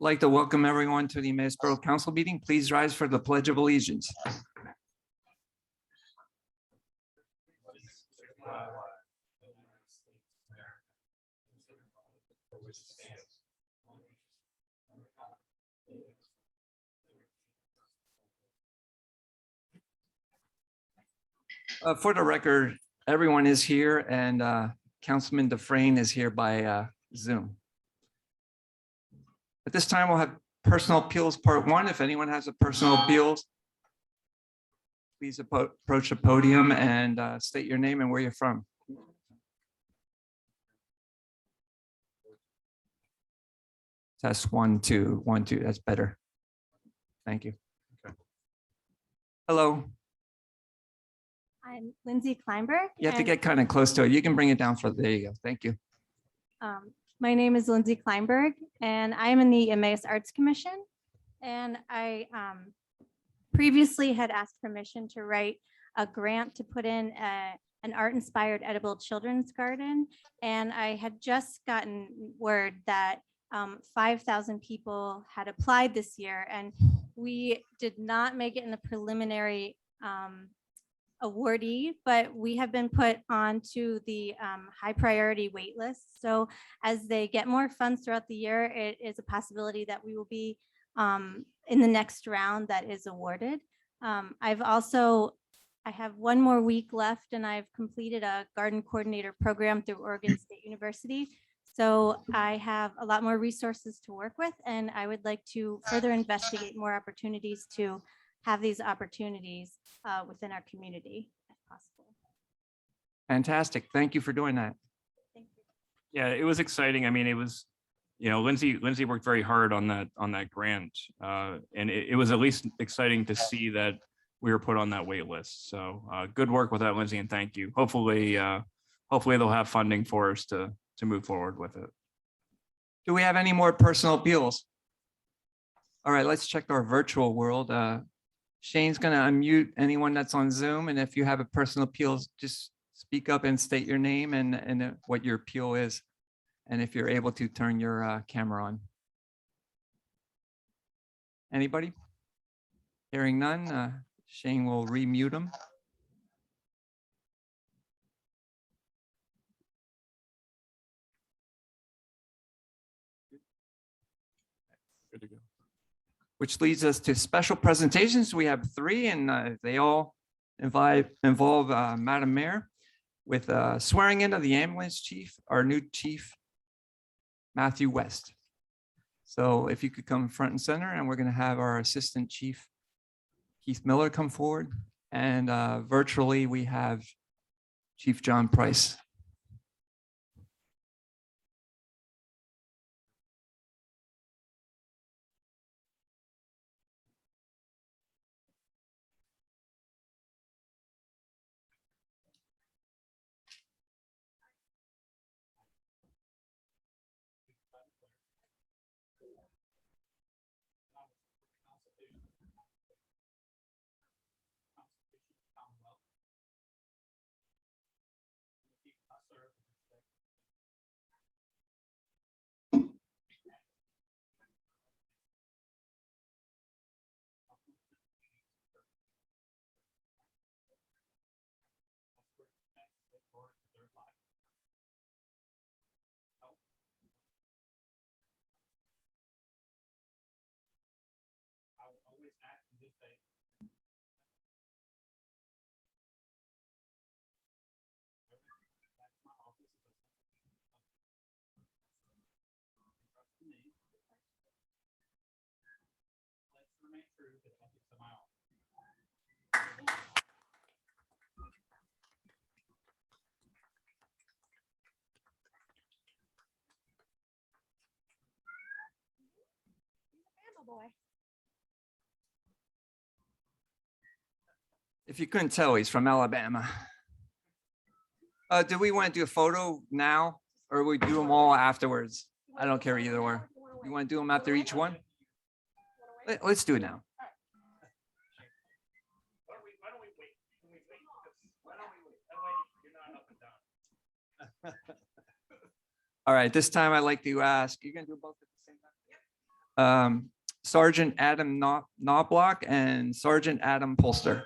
Like to welcome everyone to the Emmaus Borough Council meeting. Please rise for the Pledge of Allegiance. For the record, everyone is here and Councilman Dufresne is here by Zoom. At this time, we'll have personal appeals part one. If anyone has a personal appeals, please approach the podium and state your name and where you're from. Test 1, 2, 1, 2. That's better. Thank you. Okay. Hello. I'm Lindsay Kleinberg. You have to get kind of close to it. You can bring it down for there you go. Thank you. My name is Lindsay Kleinberg, and I'm in the Emmaus Arts Commission. And I previously had asked permission to write a grant to put in an art-inspired edible children's garden. And I had just gotten word that 5,000 people had applied this year, and we did not make it in the preliminary awardee, but we have been put onto the high priority wait list. So as they get more funds throughout the year, it is a possibility that we will be in the next round that is awarded. I have one more week left, and I've completed a garden coordinator program through Oregon State University. So I have a lot more resources to work with, and I would like to further investigate more opportunities to have these opportunities within our community if possible. Fantastic. Thank you for doing that. Thank you. Yeah, it was exciting. I mean, it was, you know, Lindsay worked very hard on that grant, and it was at least exciting to see that we were put on that wait list. So good work with that, Lindsay, and thank you. Hopefully they'll have funding for us to move forward with it. Do we have any more personal appeals? All right, let's check our virtual world. Shane's going to unmute anyone that's on Zoom. And if you have a personal appeal, just speak up and state your name and what your appeal is. And if you're able to turn your camera on. Anybody? Hearing none, Shane will remute him. Good to go. Which leads us to special presentations. We have 3, and they all involve Madam Mayor with swearing in of the ambulance chief, our new chief, Matthew West. So if you could come front and center, and we're going to have our assistant chief, Keith Miller, come forward. And virtually, we have Chief John Price. If you couldn't tell, he's from Alabama. Do we want to do a photo now, or we do them all afterwards? I don't care either way. You want to do them after each one? Let's do it now. All right, this time I'd like to ask, you're going to do both at the same time? Sergeant Adam Knobloch and Sergeant Adam Polster.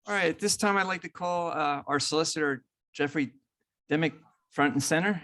All right, at this time, I'd like to call our solicitor, Jeffrey Dimick, front and center.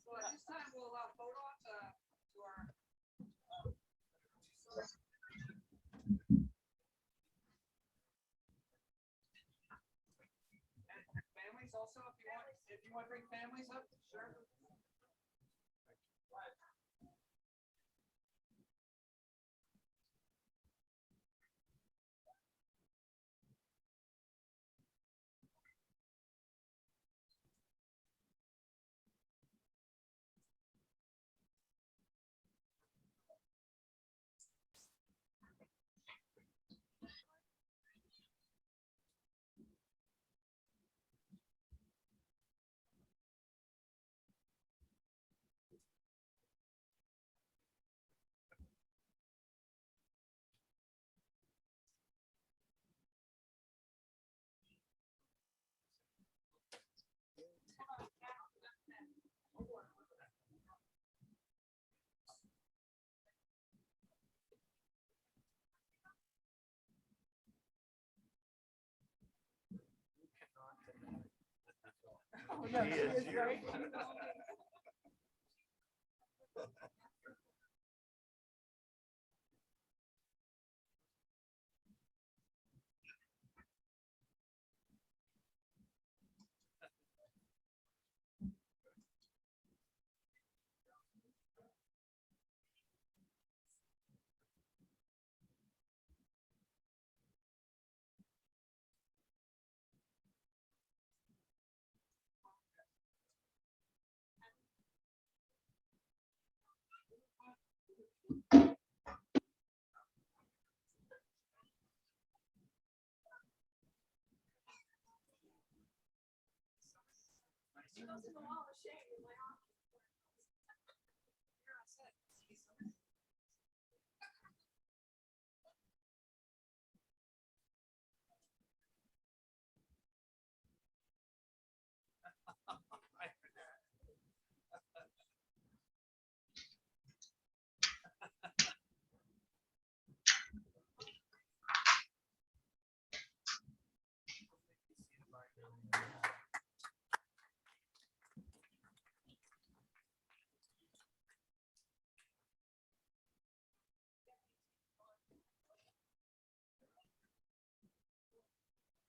So at this time, we'll allow photos to our and families also, if you want to bring families up, sure.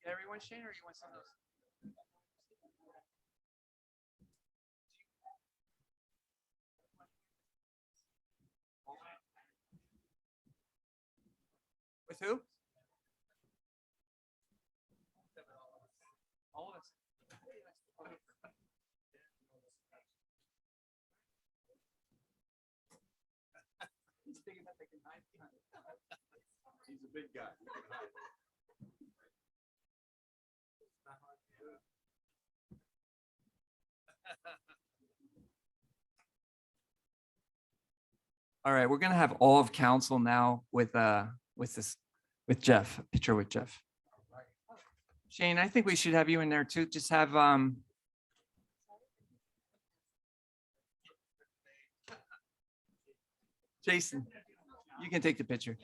Everyone, Shane, or you want some of those? With who? All of us. He's big enough they can hide behind it. He's a big guy. All right, we're gonna have all of council now with Jeff, a picture with Jeff. Shane, I think we should have you in there too. Just have Jason, you can take the picture.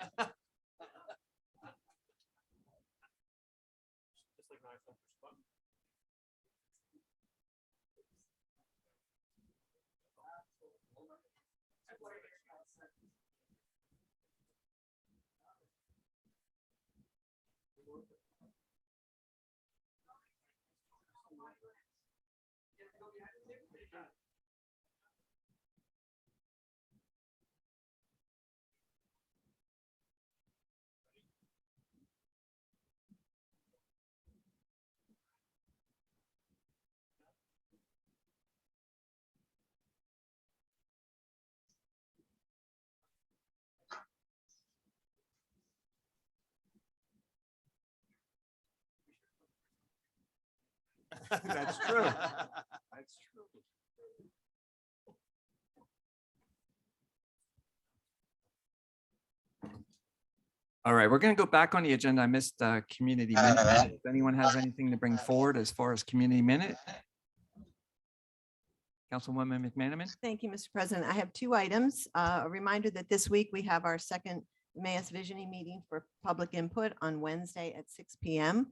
That's true. That's true. All right, we're going to go back on the agenda. I missed community minute. If anyone has anything to bring forward as far as community minute. Councilwoman McManaman. Thank you, Mr. President. I have two items. A reminder that this week we have our second Emmaus Visioning meeting for public input on Wednesday at 6 p.m.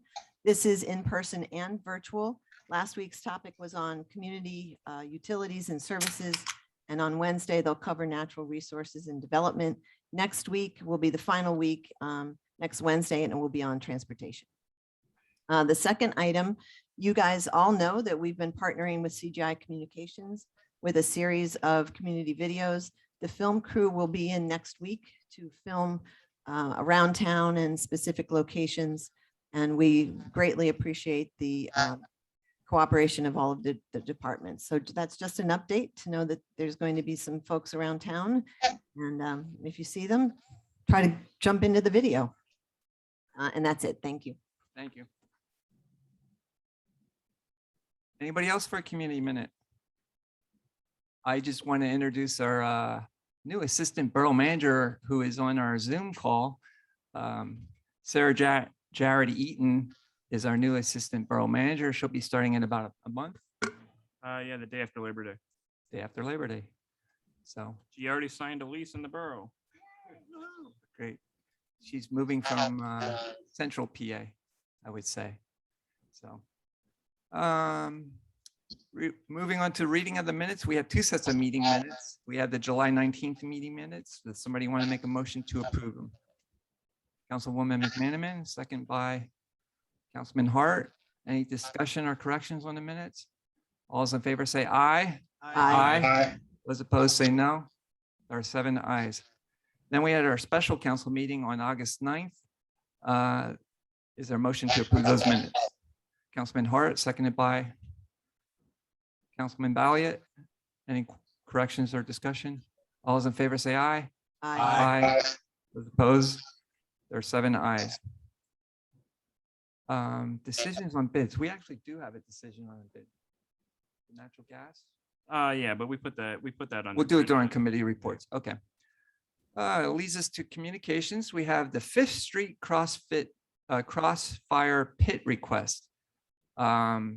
This is in person and virtual. Last week's topic was on community utilities and services. And on Wednesday, they'll cover natural resources and development. Next week will be the final week, next Wednesday, and it will be on transportation. The second item, you guys all know that we've been partnering with CGI Communications with a series of community videos. The film crew will be in next week to film around town and specific locations. And we greatly appreciate the cooperation of all of the departments. So that's just an update to know that there's going to be some folks around town. And if you see them, try to jump into the video. And that's it. Thank you. Thank you. Anybody else for a community minute? I just want to introduce our new assistant borough manager who is on our Zoom call. Sarah Jared Eaton is our new assistant borough manager. She'll be starting in about a month. Yeah, the day after Labor Day. Day after Labor Day. So She already signed a lease in the borough. great. She's moving from central PA, I would say. So Moving on to reading of the minutes, we have two sets of meeting minutes. We have the July 19th meeting minutes. Does somebody want to make a motion to approve them? Councilwoman McManaman, second by Councilman Hart. Any discussion or corrections on the minutes? All those in favor say aye. Aye. Those opposed say no. There are 7 ayes. Then we had our special council meeting on August 9th. Is there a motion to approve those minutes? Councilman Hart, seconded by Councilman Balliet. Any corrections or discussion? All those in favor say aye. Aye. Those opposed? There are 7 ayes. Decisions on bids. We actually do have a decision on a bid. Natural gas? Yeah, but we put that on. We'll do it during committee reports. Okay. Leads us to communications. We have the 5th Street Crossfire Pit request. Our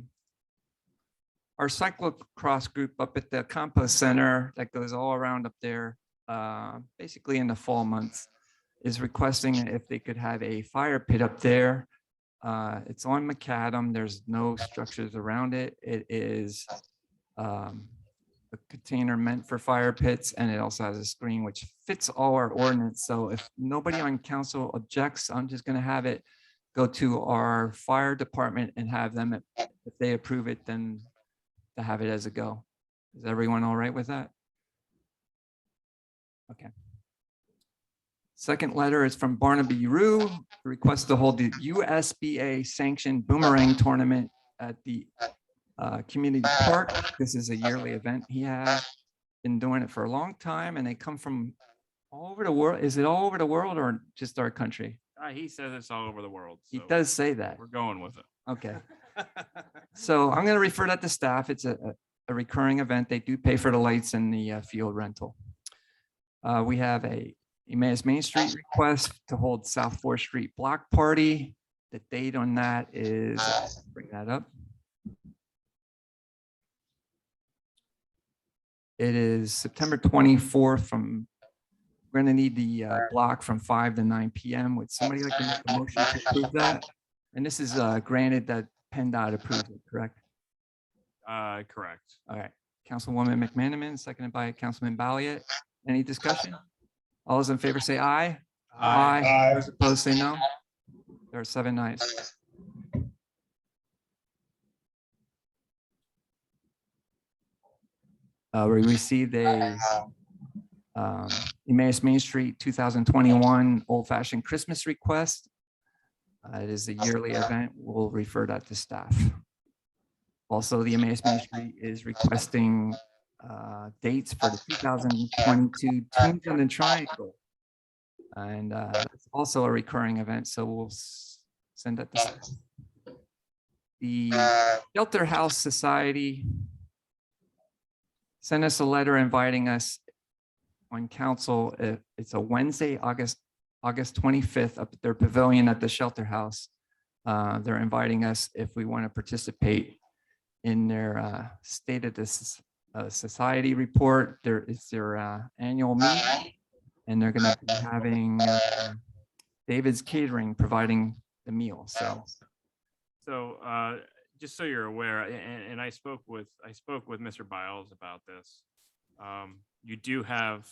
cyclocross group up at the compost center that goes all around up there, basically in the fall months, is requesting if they could have a fire pit up there. It's on macadam. There's no structures around it. It is a container meant for fire pits, and it also has a screen which fits all our ordinance. So if nobody on council objects, I'm just going to have it go to our fire department and have them, if they approve it, then to have it as a go. Is everyone all right with that? Okay. Second letter is from Barnaby Rue, requests to hold the USBA sanctioned boomerang tournament at the community park. This is a yearly event. He has been doing it for a long time, and they come from all over the world. Is it all over the world or just our country? He says it's all over the world. He so does say that. We're going with it. Okay. So I'm going to refer that to staff. It's a recurring event. They do pay for the lights and the field rental. We have a Emmaus Main Street request to hold South 4th Street block party. The date on that is, bring that up. It is September 24th from, we're going to need the block from 5 to 9 p.m. Would somebody like to make a motion to approve that? And this is granted that PennDOT approves it, correct? Correct. All right. Councilwoman McManaman, seconded by Councilman Balliet. Any discussion? All those in favor say aye. Aye. Those opposed say no. There are 7 ayes. We received a Emmaus Main Street 2021 old-fashioned Christmas request. It is a yearly event. We'll refer that to staff. Also, the Emmaus Main Street is requesting dates for the 2022 Tunes on the Triangle. And it's also a recurring event, so we'll send that to staff. The Shelter House Society sent us a letter inviting us on council. It's a Wednesday, August 25th, up at their pavilion at the Shelter House. They're inviting us if we want to participate in their State of the Society report. There is their annual meeting, and they're going to be having David's Catering providing the meal. So just so you're aware, and I spoke with Mr. Biles about this. You do have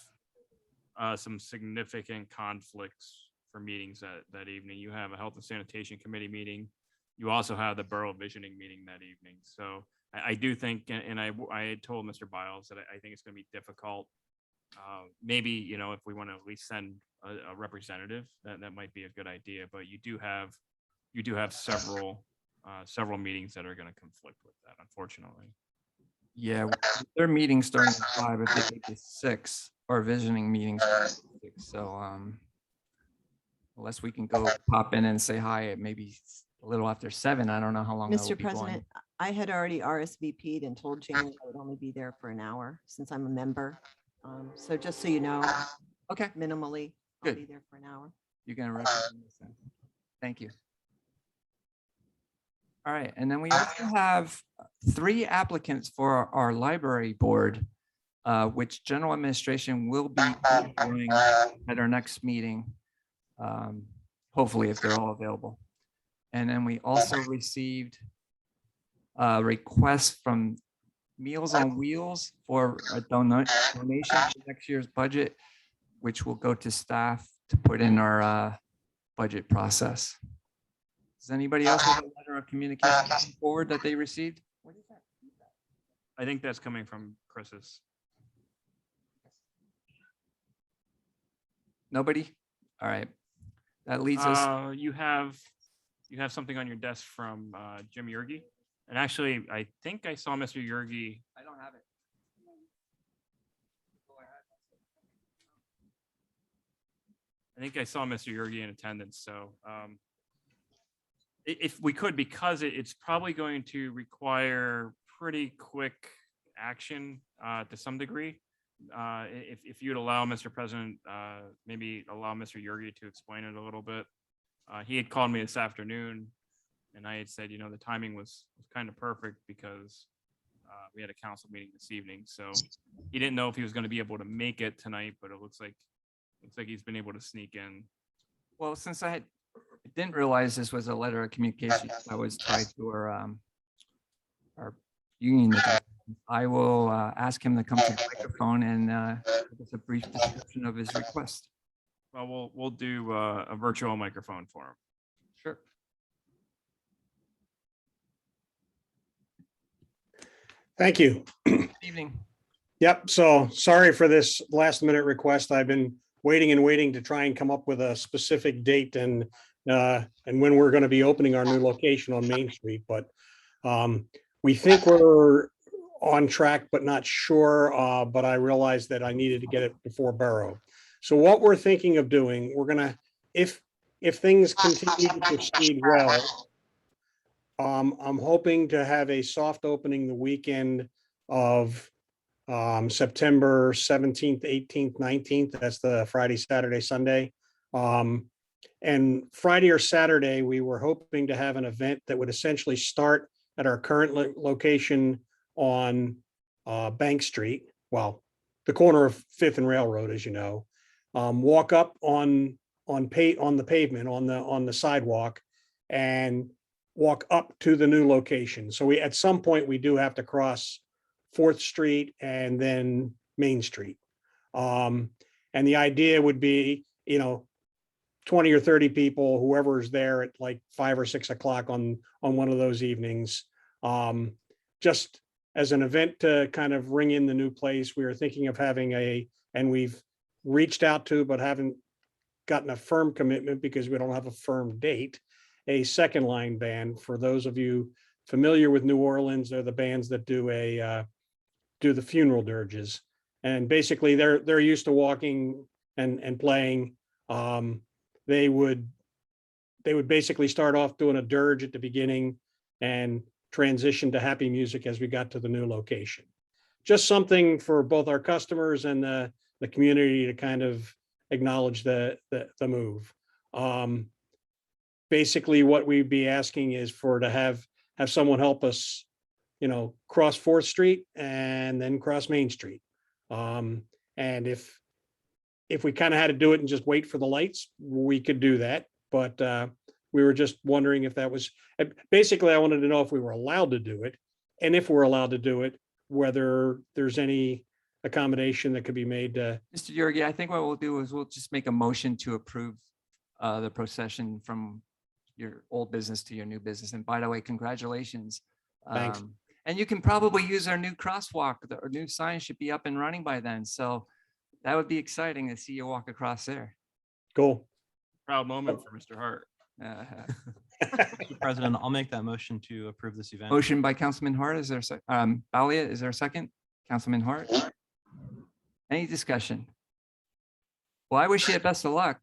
some significant conflicts for meetings that evening. You have a Health and Sanitation Committee meeting. You also have the Borough Visioning meeting that evening. So I do think, and I had told Mr. Biles that I think it's going to be difficult. Maybe, you know, if we want to at least send a representative, that might be a good idea. But you do have several meetings that are going to conflict with that, unfortunately. yeah, their meeting starting at 5, if they take it 6, our visioning meetings. So unless we can go pop in and say hi at maybe a little after 7, I don't know how long. that will Mr. be going. President, I had already RSVP'd and told Jane I would only be there for an hour since I'm a member. So just so you know, Okay, minimally, I'll Good. be there for an hour. you're gonna represent us then. Thank you. All right, and then we also have 3 applicants for our library board, which general administration will be doing at our next meeting, hopefully if they're all available. And then we also received a request from Meals on Wheels for a donation for next year's budget, which will go to staff to put in our budget process. Does anybody else have a letter of communication forward that they received? I think that's coming from Chris's. Nobody? All right. That leads us, You have something on your desk from Jim Yurgi. And actually, I think I saw Mr. Yurgi. I don't have it. I think I saw Mr. Yurgi in attendance. So if we could, because it's probably going to require pretty quick action to some degree. If you'd allow, Mr. President, maybe allow Mr. Yurgi to explain it a little bit. He had called me this afternoon and I had said, you know, the timing was kind of perfect because we had a council meeting this evening. So he didn't know if he was going to be able to make it tonight, but it looks like he's been able to sneak in. Well, since I didn't realize this was a letter of communication that was tied to our union, I will ask him to come to the microphone and give us a brief description of his request. Well, we'll do a virtual microphone for him. Sure. Thank you. Good evening. Yep. So sorry for this last minute request. I've been waiting and waiting to try and come up with a specific date and when we're going to be opening our new location on Main Street. But we think we're on track, but not sure. But I realized that I needed to get it before Borough. So what we're thinking of doing, we're going to, if things continue to proceed well, I'm hoping to have a soft opening the weekend of September 17th, 18th, 19th. That's the Friday, Saturday, Sunday. And Friday or Saturday, we were hoping to have an event that would essentially start at our current location on Bank Street. Well, the corner of 5th and Railroad, as you know. Walk up on the pavement, on the sidewalk, and walk up to the new location. So at some point we do have to cross 4th Street and then Main Street. And the idea would be, 20 or 30 people, whoever's there at like 5 or 6 o'clock on one of those evenings. Just as an event to kind of ring in the new place, we were thinking of having and we've reached out to, but haven't gotten a firm commitment because we don't have a firm date, a second line band. For those of you familiar with New Orleans, they're the bands that do the funeral dirges. And basically they're used to walking and playing. They would basically start off doing a dirge at the beginning and transition to happy music as we got to the new location. Just something for both our customers and the community to kind of acknowledge the move. Basically what we'd be asking is to have someone help us, cross 4th Street and then cross Main Street. And if we kind of had to do it and just wait for the lights, we could do that. But we were just wondering if that was, basically I wanted to know if we were allowed to do it. And if we're allowed to do it, whether there's any accommodation that could be made. Mr. Yurgi, I think what we'll do is we'll just make a motion to approve the procession from your old business to your new business. And by the way, congratulations. Thanks. And you can probably use our new crosswalk. Our new sign should be up and running by then. So that would be exciting to see you walk across there. Cool. Proud moment for Mr. Hart. Mr. President, I'll make that motion to approve this event. Motion by Councilman Hart. Is there Balia, is there a second? Councilman Hart? Any discussion? Well, I wish you the best of luck.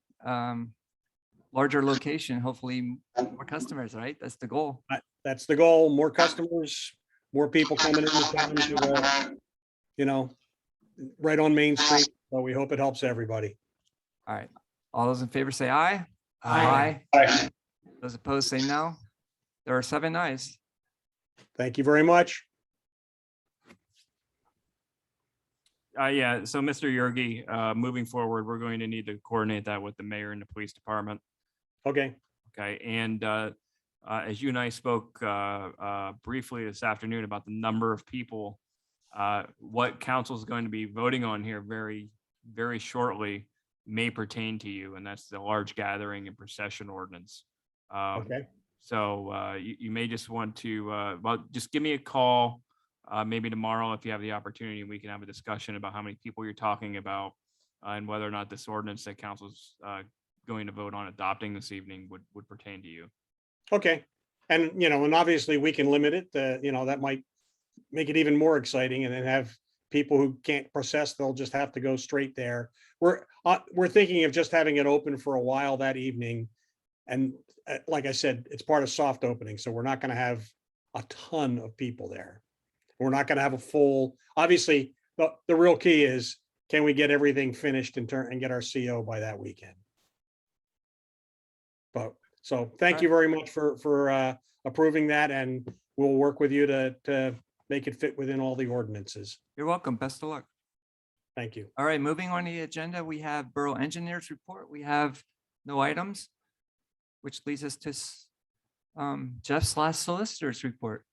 Larger location, hopefully more customers, right? That's the goal. That's the goal. More customers, more people coming into town to, right on Main Street. So we hope it helps everybody. All right. All those in favor say aye. Aye. Those opposed say no. There are 7 ayes. Thank you very much. Yeah, so Mr. Yurgi, moving forward, we're going to need to coordinate that with the mayor and the police department. Okay. Okay, and as you and I spoke briefly this afternoon about the number of people what council is going to be voting on here very shortly may pertain to you, and that's the large gathering and procession ordinance. Okay, So you may just want to, well, just give me a call, maybe tomorrow if you have the opportunity, and we can have a discussion about how many people you're talking about and whether or not this ordinance that council's going to vote on adopting this evening would pertain to you. okay. And, and obviously we can limit it, that might make it even more exciting, and then have people who can't process, they'll just have to go straight there. We're thinking of just having it open for a while that evening. And like I said, it's part of soft opening, so we're not going to have a ton of people there. We're not going to have a full, obviously, the real key is, can we get everything finished and get our CO by that weekend? But, so thank you very much for approving that, and we'll work with you to make it fit within all the ordinances. You're welcome. Best of luck. Thank you. All right, moving on the agenda, we have Borough Engineers Report. We have no items, which leads us to Jeff's last Solicitor's Report.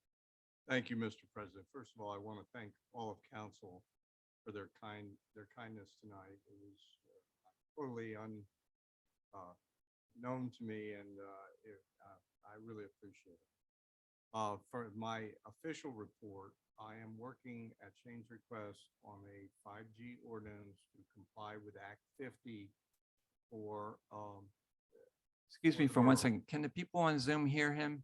Thank you, Mr. President. First of all, I want to thank all of council for their kindness tonight. It was totally unknown to me, and I really appreciate it. For my official report, I am working at change request on a 5G ordinance to comply with Act 50 for Excuse me for 1 second. Can the people on Zoom hear him?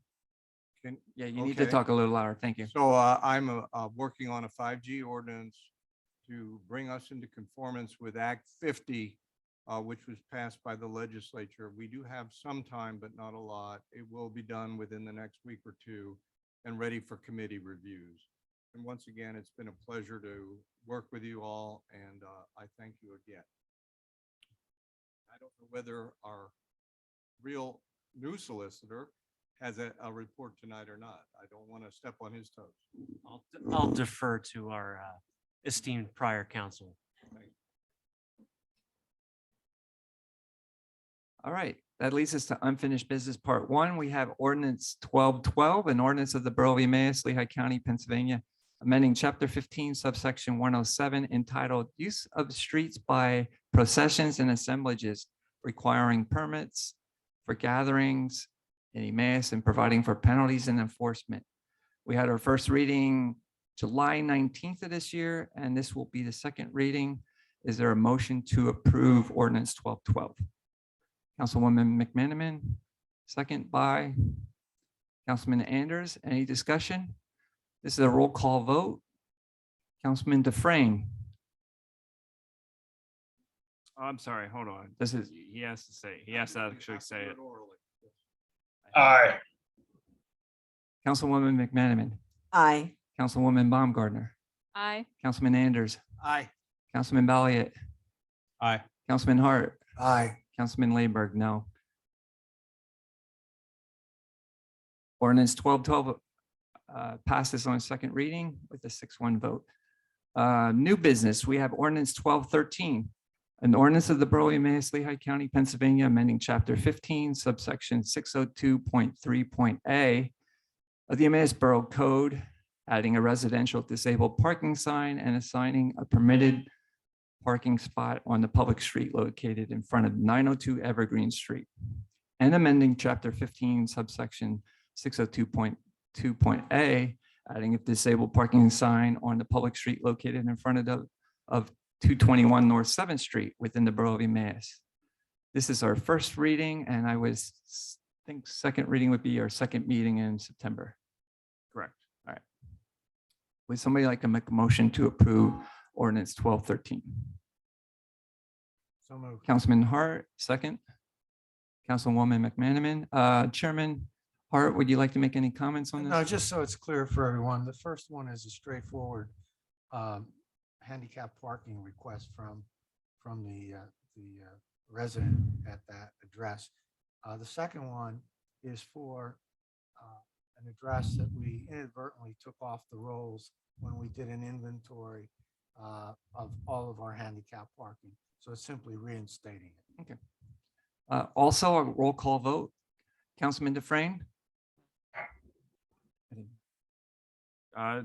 Yeah, you need to okay. talk a little louder. Thank you. So I'm working on a 5G ordinance to bring us into conformance with Act 50, which was passed by the legislature. We do have some time, but not a lot. It will be done within the next week or two and ready for committee reviews. And once again, it's been a pleasure to work with you all, and I thank you again. I don't know whether our real new solicitor has a report tonight or not. I don't want to step on his toes. I'll defer to our esteemed prior counsel. All right, that leads us to unfinished business part 1. We have ordinance 1212, an ordinance of the Borough of Emmaus, Lehigh County, Pennsylvania, amending chapter 15, subsection 107, entitled Use of Streets by Processions and Assemblages, requiring permits for gatherings in Emmaus and providing for penalties and enforcement. We had our first reading July 19th of this year, and this will be the second reading. Is there a motion to approve ordinance 1212? Councilwoman McManaman, second by Councilman Anders. Any discussion? This is a roll call vote. Councilman Dufresne. Oh, I'm sorry, hold on. This is- He has to actually say it. Aye. Councilwoman McManaman, Aye. Councilwoman Baumgartner, Aye. Councilman Anders, Aye. Councilman Balliet, Aye. Councilman Hart, Aye. Councilman Layberg, no. Ordinance 1212 passes on second reading with a 6-1 vote. New business, we have ordinance 1213, an ordinance of the Borough of Emmaus, Lehigh County, Pennsylvania, amending chapter 15, subsection 602.3.a of the Emmaus Borough Code, adding a residential disabled parking sign and assigning a permitted parking spot on the public street located in front of 902 Evergreen Street, and amending chapter 15, subsection 602.2.a, adding a disabled parking sign on the public street located in front of 221 North 7th Street within the Borough of Emmaus. This is our first reading, and I would think second reading would be our second meeting in September. Correct. All right. Would somebody like to make a motion to approve ordinance 1213? So moved. Councilman Hart, second. Councilwoman McManaman. Chairman Hart, would you like to make any comments on this? No, just so it's clear for everyone, the first one is a straightforward handicap parking request from the resident at that address. The second one is for an address that we inadvertently took off the rolls when we did an inventory of all of our handicap parking. So it's simply reinstating it. Also, a roll call vote. Councilman Dufresne?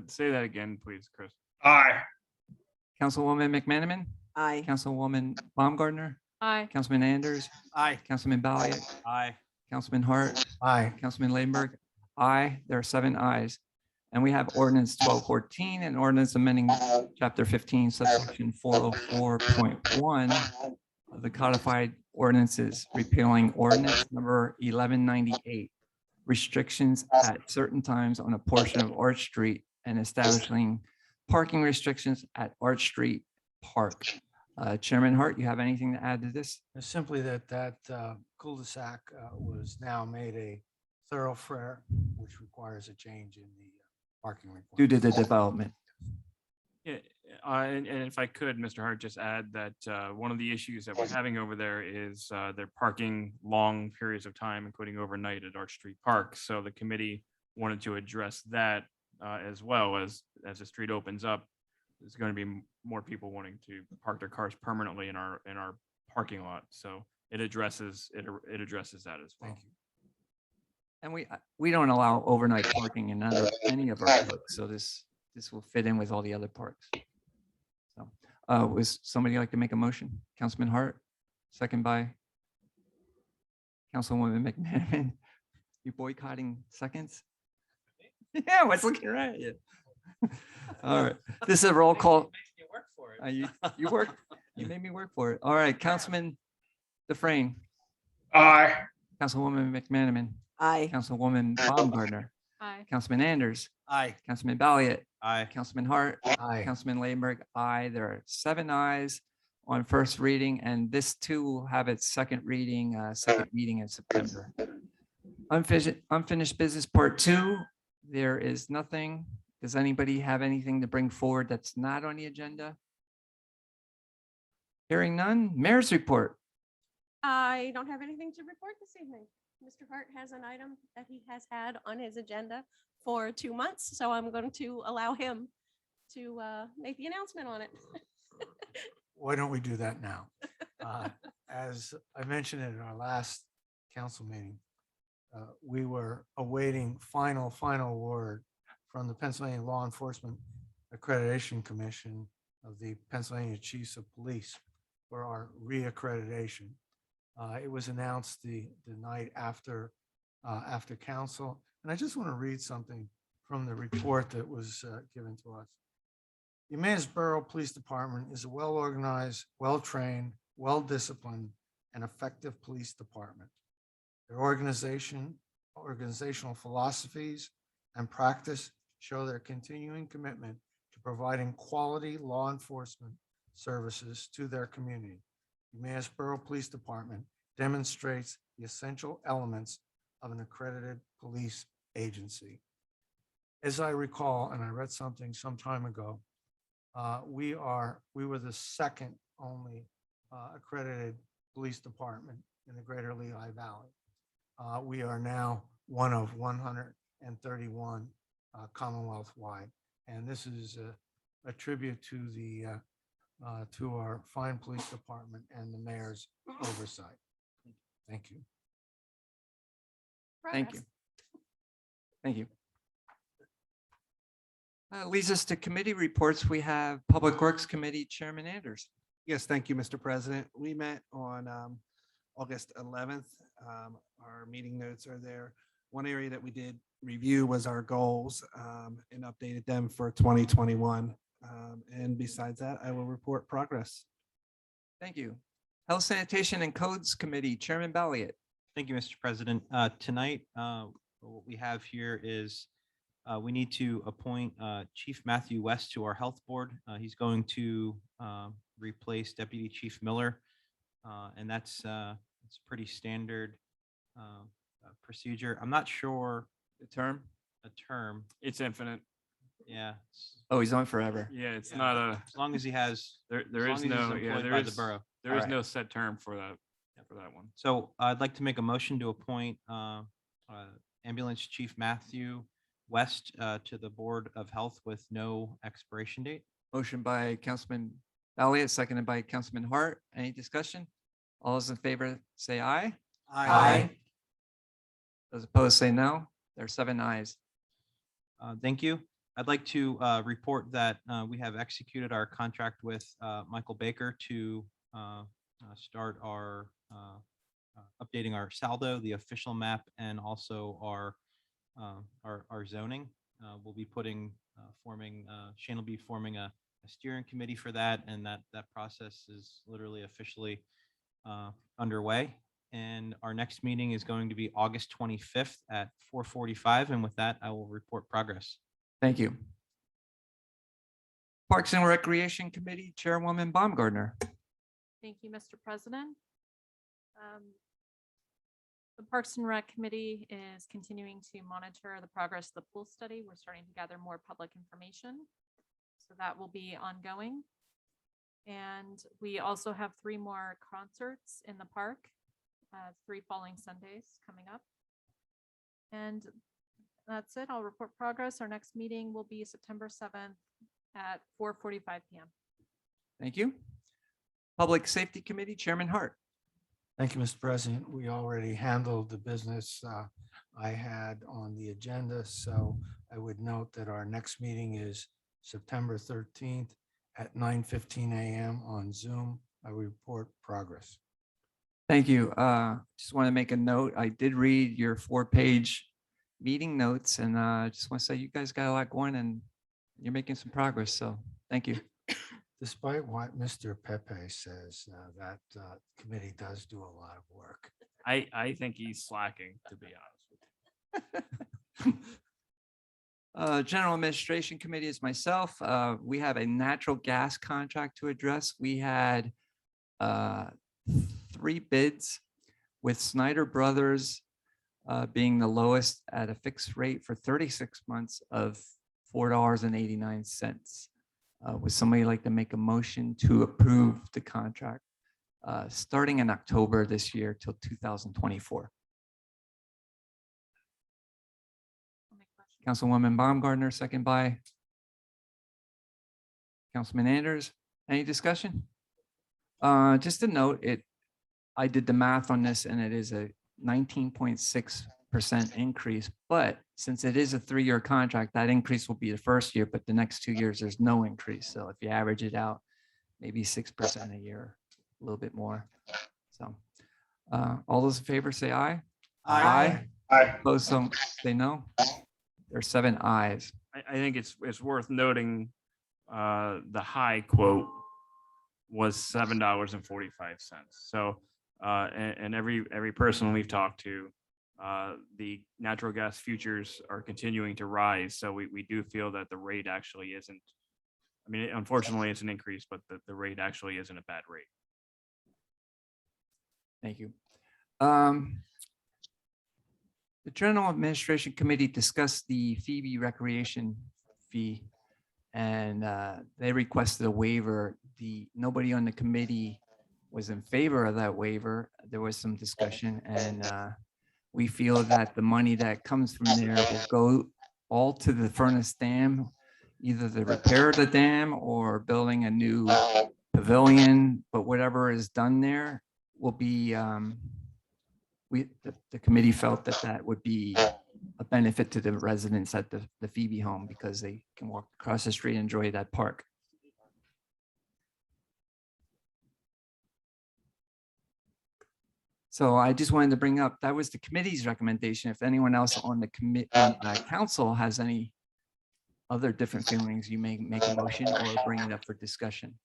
Say that again, please, Chris. Aye. Councilwoman McManaman, Aye. Councilwoman Baumgartner, Aye. Councilman Anders, Aye. Councilman Balliet, Aye. Councilman Hart, Aye. Councilman Laydenberg. Aye, there are 7 ayes. And we have ordinance 1214 and ordinance amending chapter 15, subsection 404.1 of the codified ordinances, repealing ordinance number 1198, restrictions at certain times on a portion of Arch Street and establishing parking restrictions at Arch Street Park. Chairman Hart, you have anything to add to this? Simply that cul-de-sac was now made a thoroughfare, which requires a change in the parking Due to requirements. the development. Yeah, and if I could, Mr. Hart, just add that one of the issues that we're having over there is they're parking long periods of time, including overnight at Arch Street Park. So the committee wanted to address that as well as the street opens up. There's going to be more people wanting to park their cars permanently in our parking lot. So it addresses that as well. Thank you. And we don't allow overnight parking in any of our parks, so this will fit in with all the other parks. So, was somebody like to make a motion? Councilman Hart, second by Councilwoman McManaman. You boycotting seconds? Yeah, I was looking right at you. All right, this is a roll call. You work, you made me work for it. All right, Councilman Dufresne, Aye. Councilwoman McManaman, Aye. Councilwoman Baumgartner, Aye. Councilman Anders, Aye. Councilman Balliet, Aye. Councilman Hart, Aye. Councilman Laydenberg. Aye. There are 7 ayes on first reading, and this too will have its second reading, second meeting in September. Unfinished business part 2. There is nothing. Does anybody have anything to bring forward that's not on the agenda? Hearing none. Mayor's report. I don't have anything to report this evening. Mr. Hart has an item that he has had on his agenda for 2 months, so I'm going to allow him to make the announcement on it. Why don't we do that now? As I mentioned in our last council meeting, we were awaiting final word from the Pennsylvania Law Enforcement Accreditation Commission of the Pennsylvania Chiefs of Police for our reaccreditation. It was announced the night after council, and I just want to read something from the report that was given to us. The Emmaus Borough Police Department is a well-organized, well-trained, well-disciplined, and effective police department. Their organizational philosophies and practice show their continuing commitment to providing quality law enforcement services to their community. The Emmaus Borough Police Department demonstrates the essential elements of an accredited police agency. As I recall, and I read something some time ago, we were the second only accredited police department in the greater Lehigh Valley. We are now one of 131 Commonwealth-wide, and this is a tribute to our fine police department and the mayor's oversight. Thank you. Thank you. Thank you. Leads us to committee reports. We have Public Works Committee Chairman Anders. Yes, thank you, Mr. President. We met on August 11th. Our meeting notes are there. One area that we did review was our goals and updated them for 2021. And besides that, I will report progress. Thank you. Health, Sanitation, and Codes Committee Chairman Balliet. Thank you, Mr. President. Tonight, what we have here is we need to appoint Chief Matthew West to our Health Board. He's going to replace Deputy Chief Miller, and that's pretty standard procedure. I'm not sure The term. a term. It's infinite. Yeah, Oh, he's on forever. Yeah, it's Yeah. not a, as long as he has. there as long is as he's no, yeah, employed there by the is, borough. there is Alright. no set term for that one. So I'd like to make a motion to appoint Ambulance Chief Matthew West to the Board of Health with no expiration date. Motion by Councilman Balliet, seconded by Councilman Hart. Any discussion? All those in favor say aye. Those opposed say no. There are 7 ayes. Thank you. I'd like to report that we have executed our contract with Michael Baker to start our updating our saldo, the official map, and also our zoning. We'll be Shane will be forming a steering committee for that, and that process is literally officially underway. And our next meeting is going to be August 25th at 4:45. And with that, I will report progress. Thank you. Parks and Recreation Committee Chairwoman Baumgartner. Thank you, Mr. President. The Parks and Rec Committee is continuing to monitor the progress of the pool study. We're starting to gather more public information, so that will be ongoing. And we also have 3 more concerts in the park, 3 falling Sundays coming up. And that's it. I'll report progress. Our next meeting will be September 7th at 4:45 p.m. Thank you. Public Safety Committee Chairman Hart. Thank you, Mr. President. We already handled the business I had on the agenda, so I would note that our next meeting is September 13th at 9:15 a.m. on Zoom. I report progress. Thank you. Just want to make a note. I did read your 4-page meeting notes, and just want to say you guys got a lot going and you're making some progress. So thank you. Despite what Mr. Pepe says, that committee does do a lot of work. I think he's slacking, to be honest with you. General Administration Committee is myself. We have a natural gas contract to address. We had 3 bids, with Snyder Brothers being the lowest at a fixed rate for 36 months of $4.89. Would somebody like to make a motion to approve the contract starting in October this year till 2024? Councilwoman Baumgartner, second by Councilman Anders. Any discussion? Just a note, I did the math on this and it is a 19.6% increase, but since it is a 3-year contract, that increase will be the first year, but the next 2 years, there's no increase. So if you average it out, maybe 6% a year, a little bit more. So all those in favor say aye. Aye. Opposed, some say no. There's 7 ayes. I think it's worth noting the high quote was $7.45. So and every person we've talked to, the natural gas futures are continuing to rise. So we do feel that the rate actually isn't, I mean, unfortunately it's an increase, but the rate actually isn't a bad rate. Thank you. The General Administration Committee discussed the Phoebe recreation fee, and they requested a waiver. Nobody on the committee was in favor of that waiver. There was some discussion, and we feel that the money that comes from there will go all to the Furnace Dam, either the repair of the dam or building a new pavilion, but whatever is done there will be, the committee felt that would be a benefit to the residents at the Phoebe home because they can walk across the street and enjoy that park. So I just wanted to bring up, that was the committee's recommendation. If anyone else on the council has any other different feelings, you may make a motion or bring it up for discussion.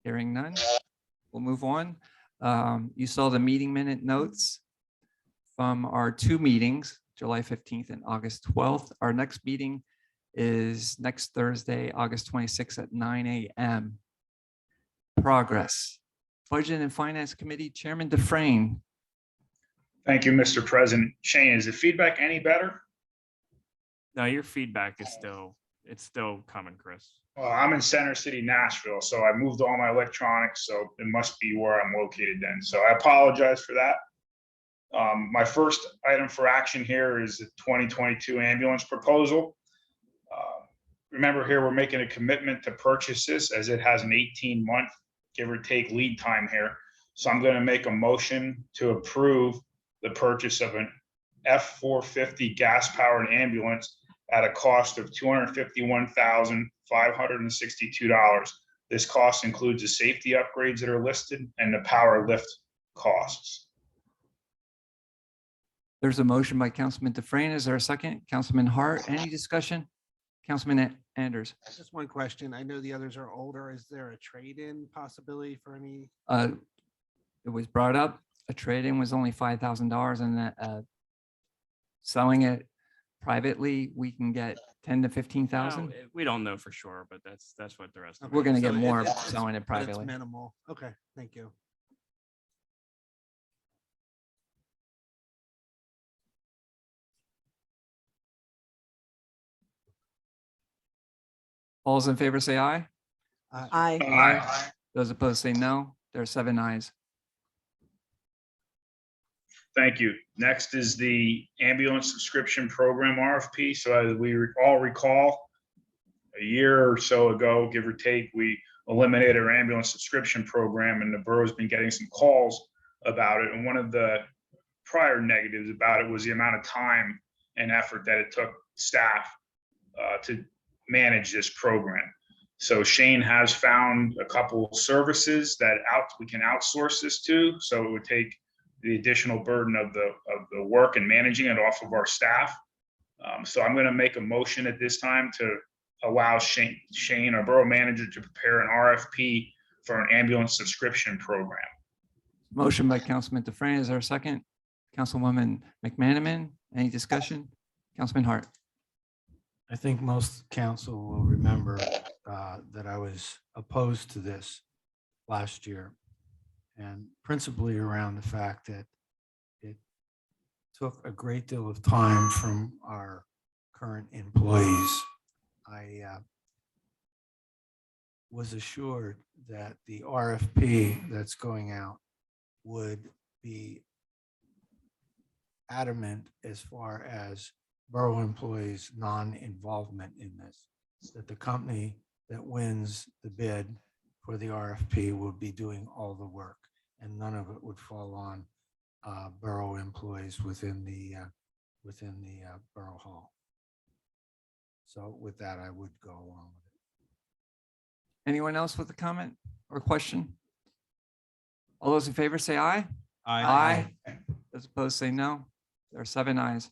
Hearing none, we'll move on. You saw the meeting minute notes from our 2 meetings, July 15th and August 12th. Our next meeting is next Thursday, August 26th at 9 a.m. Progress. Budget and Finance Committee Chairman Dufresne. Thank you, Mr. President. Shane, is the feedback any better? No, your feedback is still coming, Chris. Well, I'm in Center City, Nashville, so I moved all my electronics, so it must be where I'm located then. So I apologize for that. My first item for action here is the 2022 ambulance proposal. Remember here, we're making a commitment to purchase this as it has an 18-month, give or take, lead time here. So I'm going to make a motion to approve the purchase of an F-450 gas-powered ambulance at a cost of $251,562. This cost includes the safety upgrades that are listed and the power lift costs. There's a motion by Councilman Dufresne. Is there a second? Councilman Hart, any discussion? Councilman Anders. Just one question. I know the others are older. Is there a trade-in possibility for any? It was brought up, a trade-in was only $5,000 and that selling it privately, we can get 10 to 15,000. No, we don't know for sure, but that's what they're estimating. We're gonna So get more it's- selling it but it's privately. Minimal. Okay, thank you. All those in favor say aye. Aye. Aye. Those opposed say no. There are 7 ayes. Thank you. Next is the ambulance subscription program RFP. So as we all recall, a year or so ago, give or take, we eliminated our ambulance subscription program, and the borough's been getting some calls about it. And one of the prior negatives about it was the amount of time and effort that it took staff to manage this program. So Shane has found a couple services that we can outsource this to. So it would take the additional burden of the work and managing it off of our staff. So I'm going to make a motion at this time to allow Shane, our borough manager, to prepare an RFP for an ambulance subscription program. Motion by Councilman Dufresne. Is there a second? Councilwoman McManaman, any discussion? Councilman Hart. I think most council will remember that I was opposed to this last year. And principally around the fact that it took a great deal of time from our current employees. I was assured that the RFP that's going out would be adamant as far as borough employees' non-involvement in this, that the company that wins the bid for the RFP will be doing all the work, and none of it would fall on borough employees within the borough hall. So with that, I would go along with it. Anyone else with a comment or question? All those in favor say aye. Aye. Those opposed say no. There are 7 ayes.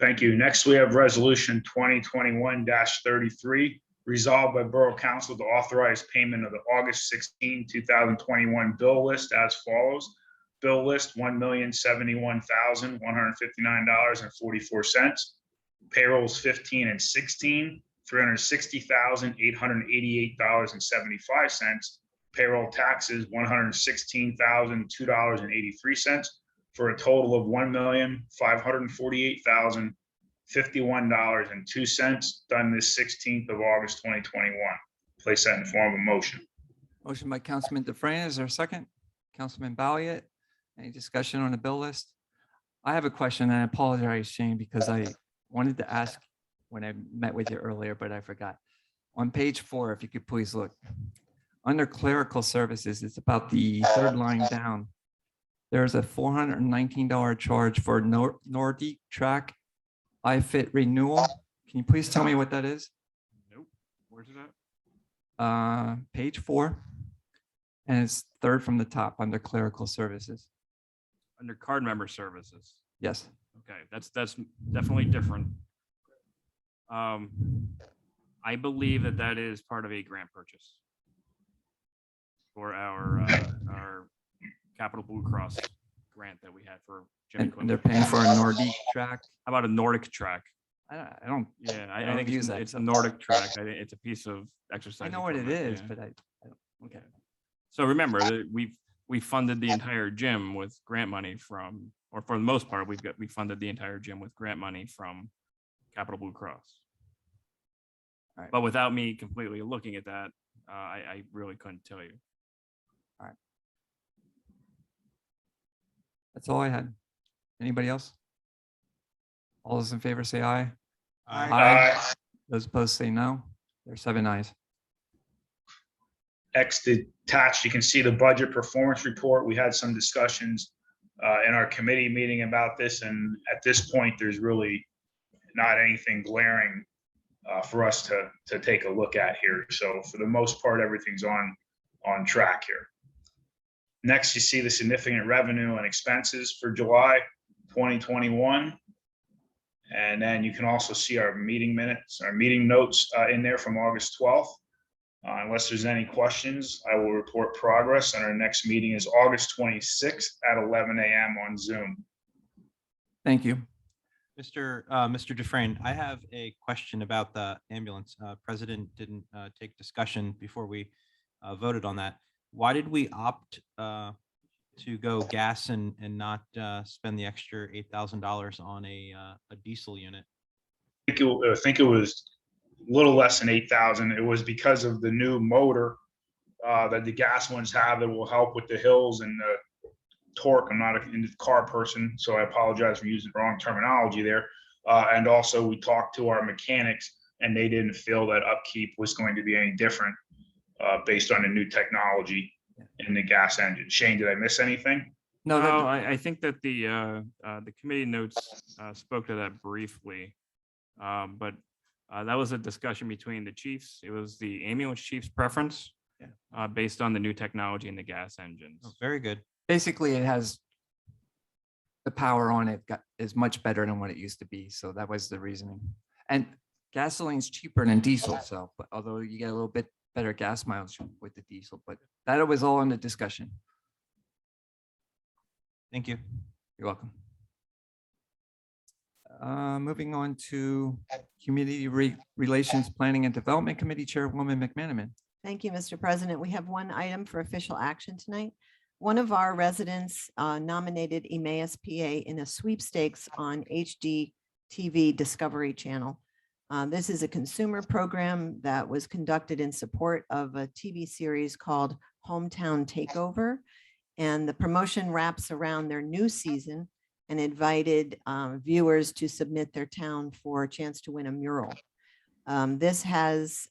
Thank you. Next, we have resolution 2021-33, resolved by Borough Council to authorize payment of the August 16, 2021 bill list as follows. Bill list $1,071,159.44. Payrolls 15 and 16, $360,888.75. Payroll taxes $116,002.83 for a total of $1,548,051.02 done this 16th of August 2021. Place that in form of a motion. Motion by Councilman Dufresne. Is there a second? Councilman Balliet, any discussion on the bill list? I have a question, and I apologize, Shane, because I wanted to ask when I met with you earlier, but I forgot. On page 4, if you could please look. Under clerical services, it's about the 3rd line down. There's a $419 charge for Nordic Track iFit renewal. Can you please tell me what that is? Nope. Where's it at? Page 4. And it's 3rd from the top under clerical services. Under card member services. Yes. Okay, that's definitely different. I believe that is part of a grant purchase for our Capital Blue Cross grant that we had for gym And they're equipment. paying for a Nordic Track. How about a Nordic track? I don't, Yeah, I I don't think use that it's a stuff. Nordic track. I think it's a piece of exercise. I know what it equipment, is, yeah. but I don't, okay. So remember that we funded the entire gym with grant money from, or for the most part, we funded the entire gym with grant money from Capital Blue Cross. All right. But without me completely looking at that, I really couldn't tell you. That's all I had. Anybody else? All those in favor say aye. Aye. Those opposed say no. There are 7 ayes. Next attached, you can see the budget performance report. We had some discussions in our committee meeting about this, and at this point, there's really not anything glaring for us to take a look at here. So for the most part, everything's on track here. Next, you see the significant revenue and expenses for July 2021. And then you can also see our meeting minutes, our meeting notes in there from August 12th. Unless there's any questions, I will report progress, and our next meeting is August 26th at 11 a.m. on Zoom. Thank you. Mr. Dufresne, I have a question about the ambulance. President didn't take discussion before we voted on that. Why did we opt to go gas and not spend the extra $8,000 on a diesel unit? I think it was a little less than 8,000. It was because of the new motor that the gas ones have that will help with the hills and the torque. I'm not a car person, so I apologize for using the wrong terminology there. And also we talked to our mechanics, and they didn't feel that upkeep was going to be any different based on the new technology in the gas engine. Shane, did I miss anything? No, No, I think that the committee notes spoke to that briefly. But that was a discussion between the chiefs. It was the ambulance chief's preference based on the new technology in the gas engines. Oh, very good. basically it has the power on it is much better than what it used to be. So that was the reasoning. And gasoline's cheaper than diesel. So, but although you get a little bit better gas mileage with the diesel, but that was all in the discussion. Thank you. You're welcome. Moving on to Community Relations Planning and Development Committee Chairwoman McManaman. Thank you, Mr. President. We have one item for official action tonight. One of our residents nominated Emmaus, PA in a sweepstakes on HGTV Discovery Channel. This is a consumer program that was conducted in support of a TV series called Hometown Takeover. And the promotion wraps around their new season and invited viewers to submit their town for a chance to win a mural. This has,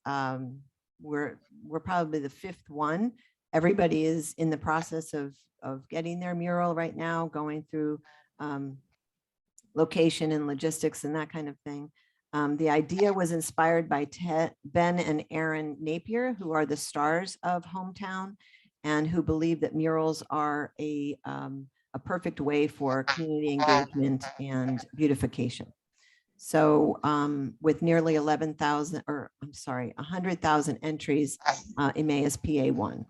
we're probably the fifth one. Everybody is in the process of getting their mural right now, going through location and logistics and that kind of thing. The idea was inspired by Ben and Aaron Napier, who are the stars of Hometown and who believe that murals are a perfect way for community engagement and beautification. So with nearly 11,000, or I'm sorry, 100,000 entries, Emmaus PA won.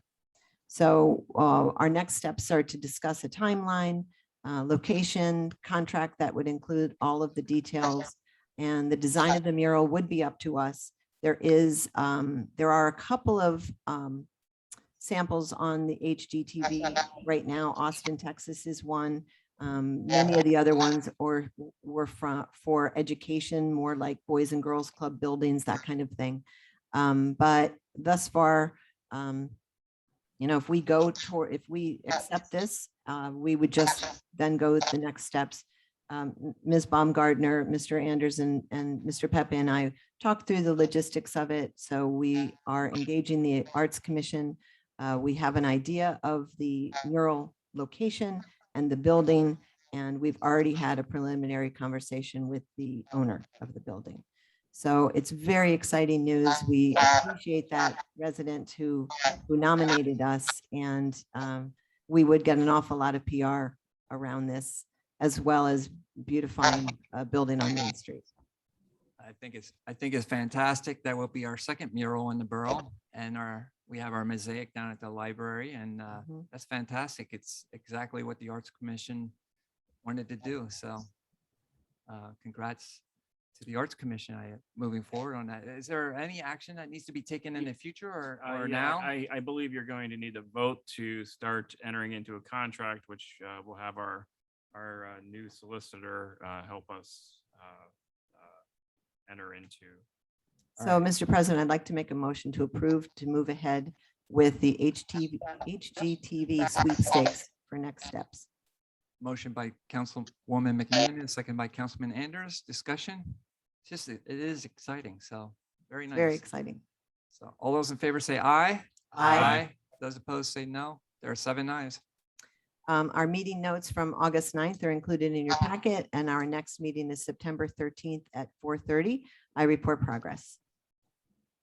So our next steps are to discuss a timeline, location, contract that would include all of the details, and the design of the mural would be up to us. There are a couple of samples on the HGTV right now. Austin, Texas is one. Many of the other ones were for education, more like Boys and Girls Club buildings, that kind of thing. But thus far, you know, if we accept this, we would just then go with the next steps. Ms. Baumgardner, Mr. Anderson, and Mr. Pepe and I talked through the logistics of it. So we are engaging the Arts Commission. We have an idea of the mural location and the building, and we've already had a preliminary conversation with the owner of the building. So it's very exciting news. We appreciate that resident who nominated us, and we would get an awful lot of PR around this, as well as beautifying a building on Main Street. I think it's fantastic. That will be our second mural in the borough, and we have our mosaic down at the library, and that's fantastic. It's exactly what the Arts Commission wanted to do. So congrats to the Arts Commission moving forward on that. Is there any action that needs to be taken in the future or Yeah, now? I believe you're going to need a vote to start entering into a contract, which will have our new solicitor help us enter into. So, Mr. President, I'd like to make a motion to approve to move ahead with the HGTV sweepstakes for next steps. Motion by Councilwoman McMahon and second by Councilman Anders. Discussion. It is exciting. So very nice. Very exciting. So all those in favor say aye. Aye. Those opposed say no. There are 7 ayes. Our meeting notes from August 9th are included in your packet, and our next meeting is September 13th at 4:30. I report progress.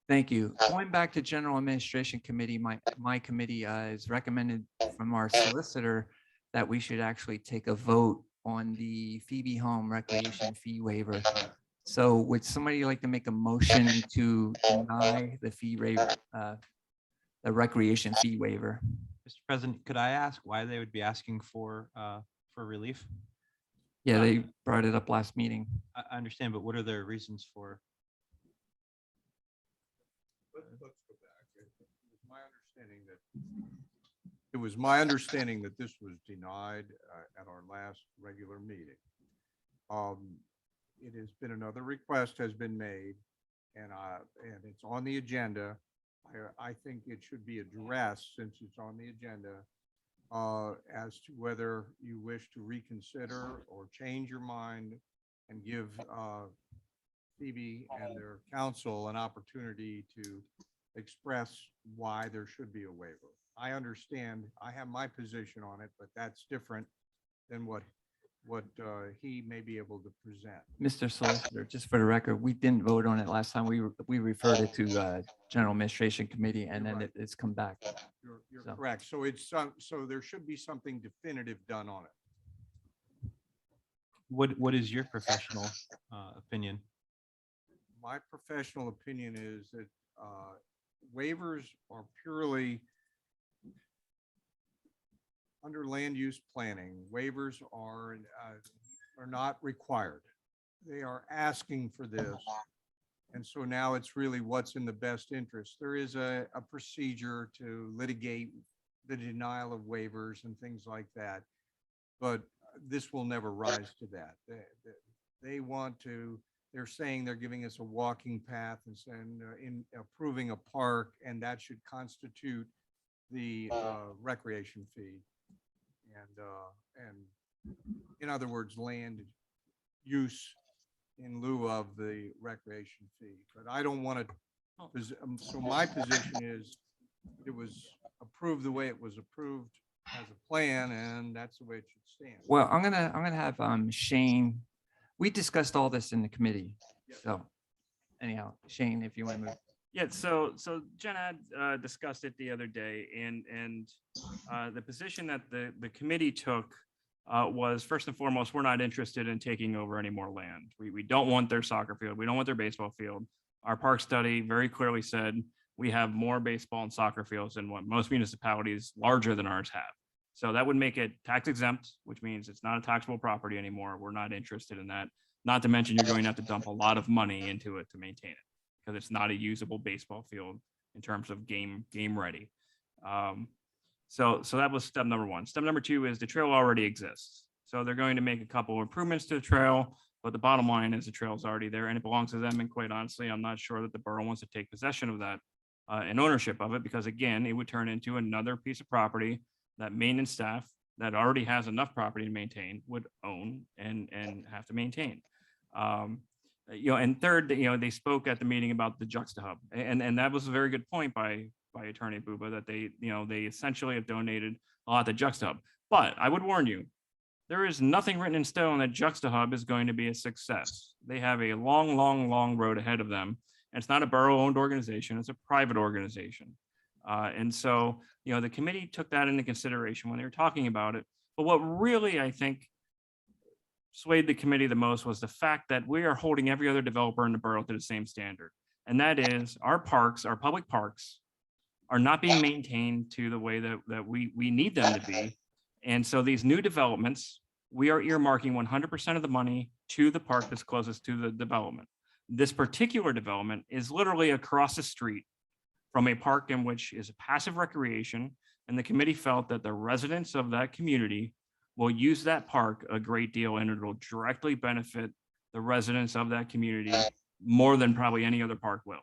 Thank you. Going back to General Administration Committee, my committee is recommended from our solicitor that we should actually take a vote on the Phoebe Home recreation fee waiver. So would somebody like to make a motion to deny the fee waiver, the recreation fee waiver? Mr. President, could I ask why they would be asking for relief? Yeah, they brought it up last meeting. I understand, but what are their reasons for? Let's go back. It was my understanding that this was denied at our last regular meeting. It has been, another request has been made, and it's on the agenda. I think it should be addressed, since it's on the agenda, as to whether you wish to reconsider or change your mind and give Phoebe and their counsel an opportunity to express why there should be a waiver. I understand, I have my position on it, but that's different than what he may be able to present. Mr. Solicitor, just for the record, we didn't vote on it last time. We referred it to General Administration Committee, and then it's come back. You're So- correct. So so there should be something definitive done on it. What is your professional opinion? My professional opinion is that waivers are purely under land use planning. Waivers are not required. They are asking for this. And so now it's really what's in the best interest. There is a procedure to litigate the denial of waivers and things like that. But this will never rise to that. They want to, they're saying they're giving us a walking path and saying in approving a park, and that should constitute the recreation fee. And in other words, land use in lieu of the recreation fee. But I don't want to, so my position is it was approved the way it was approved as a plan, and that's the way it should stand. Well, I'm gonna have Shane. We discussed all this in the committee. So anyhow, Shane, if you want to move. Yeah, so Jen had discussed it the other day, and the position that the committee took was, first and foremost, we're not interested in taking over any more land. We don't want their soccer field. We don't want their baseball field. Our park study very clearly said we have more baseball and soccer fields than what most municipalities larger than ours have. So that would make it tax exempt, which means it's not a taxable property anymore. We're not interested in that. Not to mention you're going to have to dump a lot of money into it to maintain it, because it's not a usable baseball field in terms of game ready. So that was step number one. Step number two is the trail already exists. So they're going to make a couple of improvements to the trail, but the bottom line is the trail's already there and it belongs to them. And quite honestly, I'm not sure that the borough wants to take possession of that and ownership of it, because again, it would turn into another piece of property that maintenance staff that already has enough property to maintain would own and have to maintain. And third, they spoke at the meeting about the Juxta Hub, and that was a very good point by Attorney Buba, that they essentially have donated a lot to Juxta Hub. But I would warn you, there is nothing written in stone that Juxta Hub is going to be a success. They have a long road ahead of them. And it's not a borough-owned organization; it's a private organization. And so, the committee took that into consideration when they were talking about it. But what really, I think, swayed the committee the most was the fact that we are holding every other developer in the borough to the same standard. And that is our parks, our public parks, are not being maintained to the way that we need them to be. And so these new developments, we are earmarking 100% of the money to the park that's closest to the development. This particular development is literally across the street from a park in which is a passive recreation. And the committee felt that the residents of that community will use that park a great deal, and it'll directly benefit the residents of that community more than probably any other park will.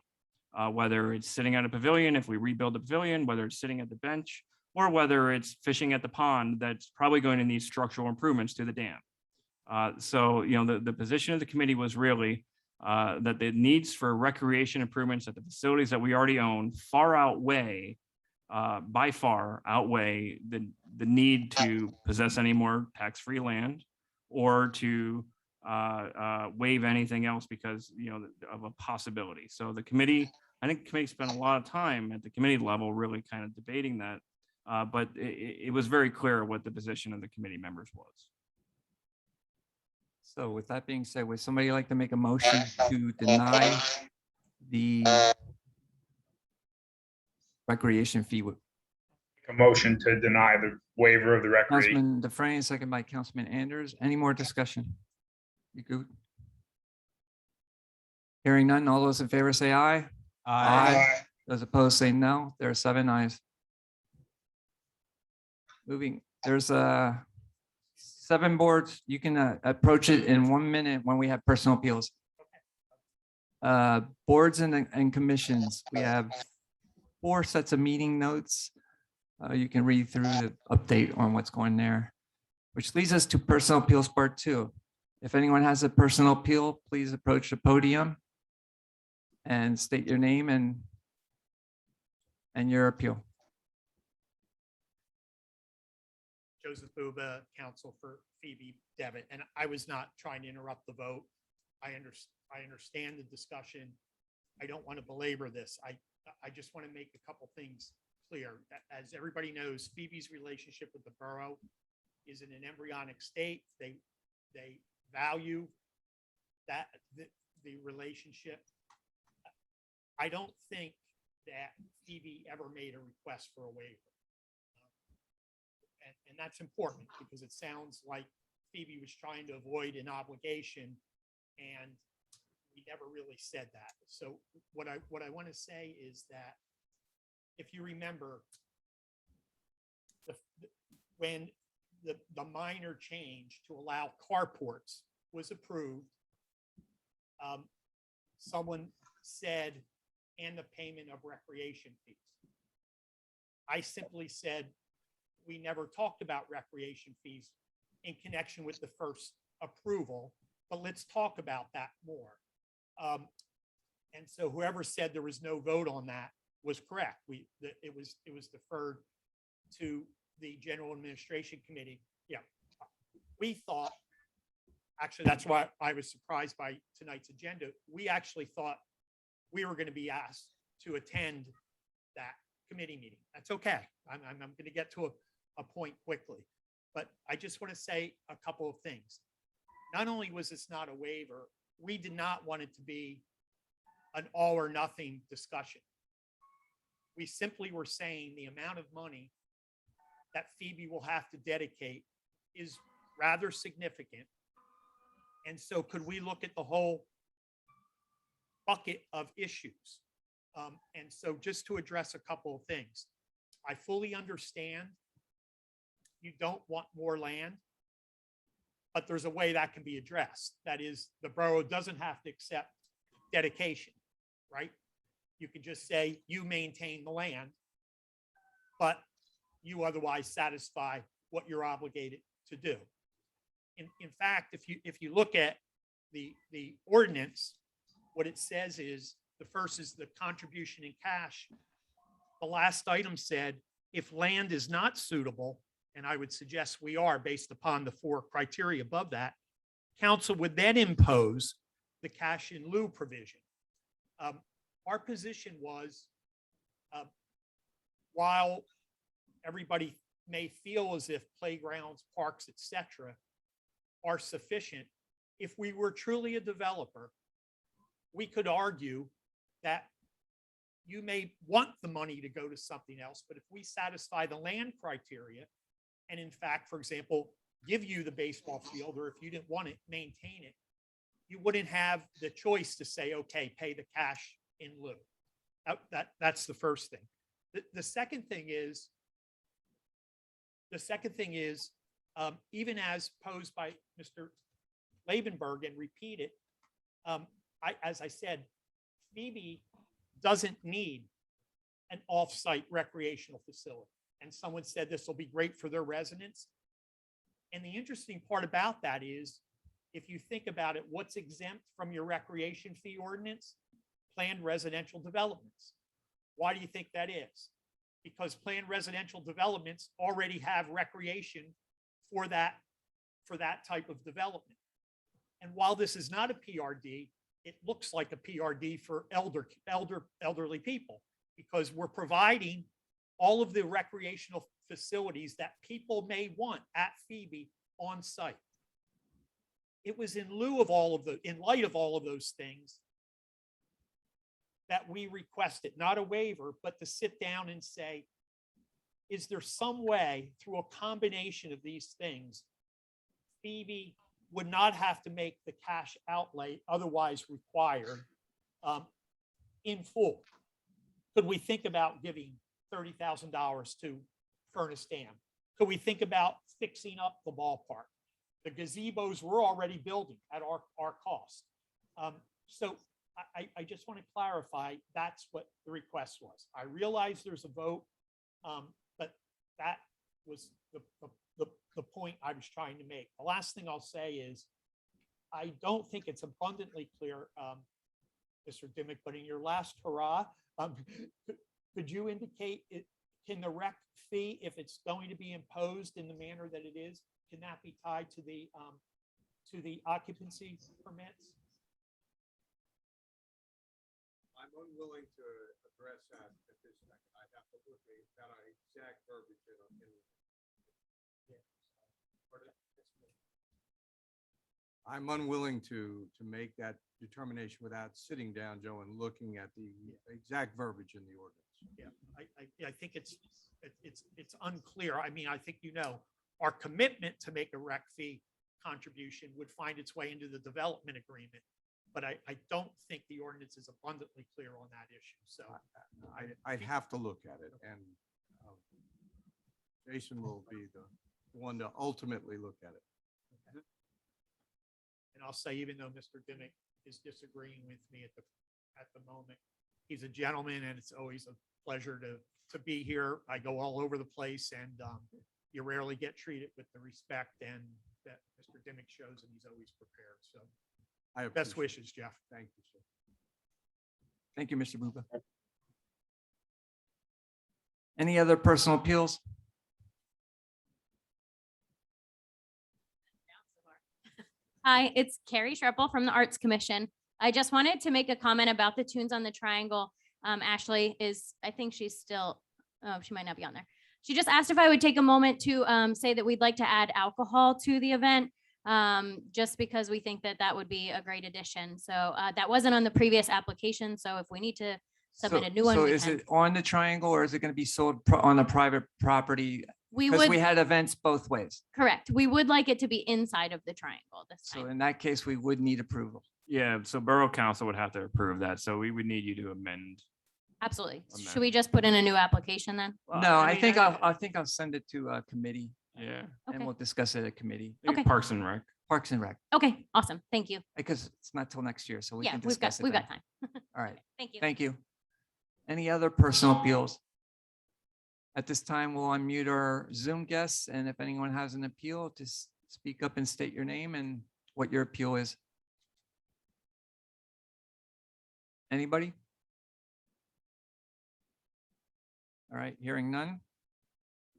Whether it's sitting at a pavilion, if we rebuild the pavilion, whether it's sitting at the bench, or whether it's fishing at the pond, that's probably going to need structural improvements to the dam. So the position of the committee was really that the needs for recreation improvements at the facilities that we already own by far outweigh the need to possess any more tax-free land or to waive anything else because, of a possibility. So the committee, I think the committee spent a lot of time at the committee level really kind of debating that. But it was very clear what the position of the committee members was. So with that being said, would somebody like to make a motion to deny the recreation fee? A motion to deny the waiver of the recreation. Councilman Dufresne, second by Councilman Anders. Any more discussion? You good? Hearing none, all those in favor say aye. Those opposed say no. There are 7 ayes. Moving, there's 7 boards. You can approach it in 1 minute when we have personal appeals. Boards and commissions, we have 4 sets of meeting notes. You can read through the update on what's going there, which leads us to personal appeals part 2. If anyone has a personal appeal, please approach the podium and state your name and your appeal. Joseph Buba, counsel for Phoebe Devitt, and I was not trying to interrupt the vote. I understand the discussion. I don't want to belabor this. I just want to make a couple things clear. As everybody knows, Phoebe's relationship with the borough is in an embryonic state. They value that the relationship. I don't think that Phoebe ever made a request for a waiver. And that's important because it sounds like Phoebe was trying to avoid an obligation, and we never really said that. So what I want to say is that if you remember, when the minor change to allow carports was approved, someone said, and the payment of recreation fees. I simply said, we never talked about recreation fees in connection with the first approval, but let's talk about that more. And so whoever said there was no vote on that was correct. It was deferred to the General Administration Committee. Yeah, we thought, actually, that's why I was surprised by tonight's agenda. We actually thought we were going to be asked to attend that committee meeting. That's okay. I'm going to get to a point quickly, but I just want to say a couple of things. Not only was this not a waiver, we did not want it to be an all or nothing discussion. We simply were saying the amount of money that Phoebe will have to dedicate is rather significant. And so could we look at the whole bucket of issues? And so just to address a couple of things, I fully understand you don't want more land, but there's a way that can be addressed. That is, the borough doesn't have to accept dedication, right? You can just say you maintain the land, but you otherwise satisfy what you're obligated to do. In fact, if you look at the ordinance, what it says is, the first is the contribution in cash. The last item said, if land is not suitable, and I would suggest we are based upon the 4 criteria above that, council would then impose the cash in lieu provision. Our position was, while everybody may feel as if playgrounds, parks, etc., are sufficient, if we were truly a developer, we could argue that you may want the money to go to something else, but if we satisfy the land criteria, and in fact, for example, give you the baseball field, or if you didn't want it, maintain it, you wouldn't have the choice to say, okay, pay the cash in lieu. That's the first thing. The second thing is, even as posed by Mr. Labenberg and repeated, as I said, Phoebe doesn't need an off-site recreational facility. And someone said this will be great for their residents. And the interesting part about that is, if you think about it, what's exempt from your recreation fee ordinance? Planned residential developments. Why do you think that is? because planned residential developments already have recreation for that type of development. And while this is not a PRD, it looks like a PRD for elderly people, because we're providing all of the recreational facilities that people may want at Phoebe on site. It was in light of all of those things that we requested, not a waiver, but to sit down and say, is there some way through a combination of these things, Phoebe would not have to make the cash outlay otherwise required in full? Could we think about giving $30,000 to Furnace Dam? Could we think about fixing up the ballpark? The gazebos we're already building at our cost. So I just want to clarify, that's what the request was. I realize there's a vote, but that was the point I was trying to make. The last thing I'll say is, I don't think it's abundantly clear, Mr. Dimick, but in your last hurrah, could you indicate it? Can the rec fee, if it's going to be imposed in the manner that it is, can that be tied to the occupancy permits? I'm unwilling to address that at this second. I'd have to look at that exact verbiage I'm unwilling to make that determination without sitting down, Joe, and looking at the exact verbiage in the ordinance. Yeah, I think it's unclear. I mean, I think, our commitment to make a rec fee contribution would find its way into the development agreement. But I don't think the ordinance is abundantly clear on that issue. So I'd have to look at it, and Jason will be the one to ultimately look at it. And I'll say, even though Mr. Dimick is disagreeing with me at the moment, he's a gentleman, and it's always a pleasure to be here. I go all over the place, and you rarely get treated with the respect and that Mr. Dimick shows, and he's always prepared. So best wishes, Jeff. Thank you, sir. Thank you, Mr. Buba. Any other personal appeals? Hi, it's Carrie Shrepple from the Arts Commission. I just wanted to make a comment about the Tunes on the Triangle. Ashley I think she's still, she might not be on there. She just asked if I would take a moment to say that we'd like to add alcohol to the event, just because we think that would be a great addition. So that wasn't on the previous application. So if we need to submit a new one. So we is can. it on the triangle, or is it going to be sold on a private property? We Because would, we had events both ways. correct. We would like it to be inside of the triangle this So time. in that case, we would need approval. Yeah, so Borough Council would have to approve that. So we would need you to amend. Absolutely. Amend. Should we just put in a new application then? Well, No, I mean, think I'll send it to a committee, Yeah. and Okay. we'll discuss it at committee, Maybe Okay. Parks and Rec. Parks and Rec, Okay, awesome. Thank you. because it's not till next year, so we Yeah, can we've got, discuss it. we've then. got time. All right, Thank you. thank you. Any other personal appeals? At this time, we'll unmute our Zoom guests, and if anyone has an appeal, just speak up and state your name and what your appeal is. Anybody? All right, hearing none.